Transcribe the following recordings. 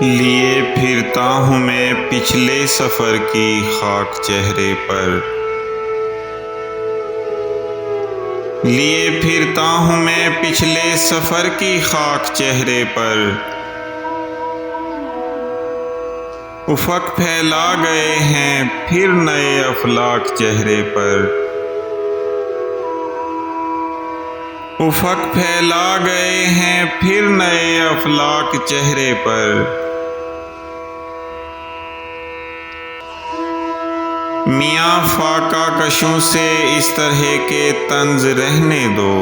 लिए फिरता हूँ मैं पिछले सफ़र की खाक चेहरे पर। लिए फिरता हूँ मैं पिछले सफ़र की खाक चेहरे पर। उफ़क़ फैला गए हैं फिर नए अफ़लाक चेहरे पर। उफ़क़ फैला गए हैं फिर नए अफ़लाक चेहरे पर। मियाँ फाका कशों से इस तरह के तंज़ रहने दो।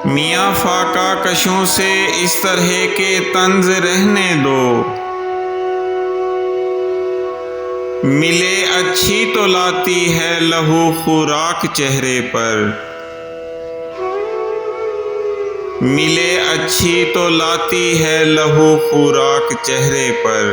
मियाँ फाका कशों से इस तरह के तंज़ रहने दो। मिले अच्छी तो लाती है लहू खुराक चेहरे पर। मिले अच्छी तो लाती है लहू खुराक चेहरे पर।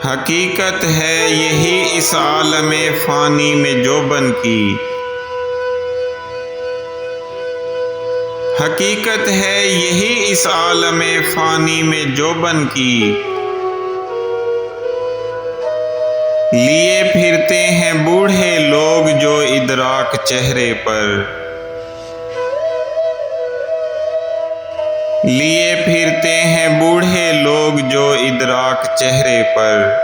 हकीकत है यही इस आलमे फ़ानी में जोबन की। हकीकत है यही इस आलमे फ़ानी में जोबन की। लिए फिरते हैं बूढ़े लोग जो इदराक चेहरे पर। लिए फिरते हैं बूढ़े लोग जो इदराक चेहरे पर।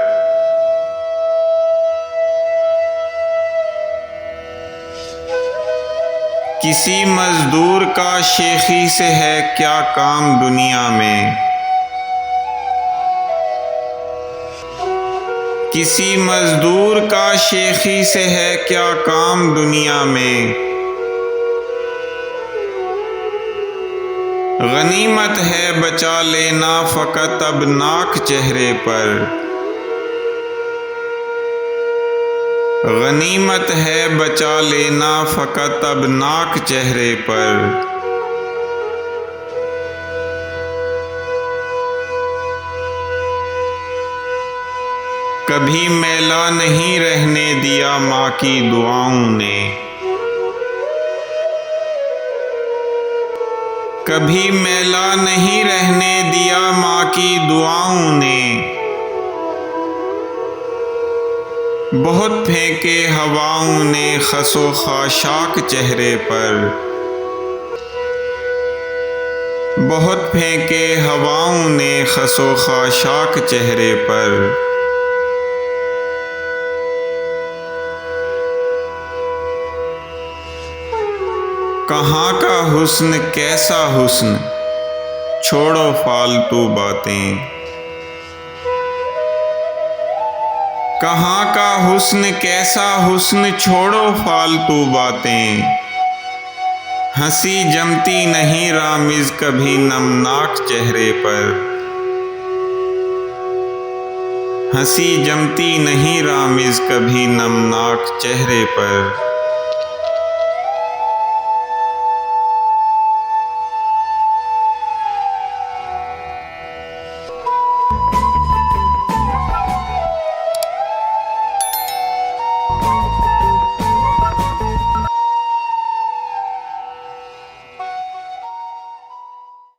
किसी मजदूर का शेखी से है क्या काम दुनिया में। किसी मजदूर का शेखी से है क्या काम दुनिया में। गनीमत है बचा लेना फ़कत अब नाक चेहरे पर। गनीमत है बचा लेना फ़कत अब नाक चेहरे पर। कभी मैला नहीं रहने दिया माँ की दुआओं ने। कभी मैला नहीं रहने दिया माँ की दुआओं ने। बहुत फेंके हवाओं ने खसो खाशाक चेहरे पर। बहुत फेंके हवाओं ने खसो खाशाक चेहरे पर। कहाँ का हुस्न कैसा हुस्न छोड़ो फालतू बातें। कहाँ का हुस्न कैसा हुस्न छोड़ो फालतू बातें। हंसी जमती नहीं रामिज़ कभी नमनाक चेहरे पर। हंसी जमती नहीं रामिज़ कभी नमनाक चेहरे पर।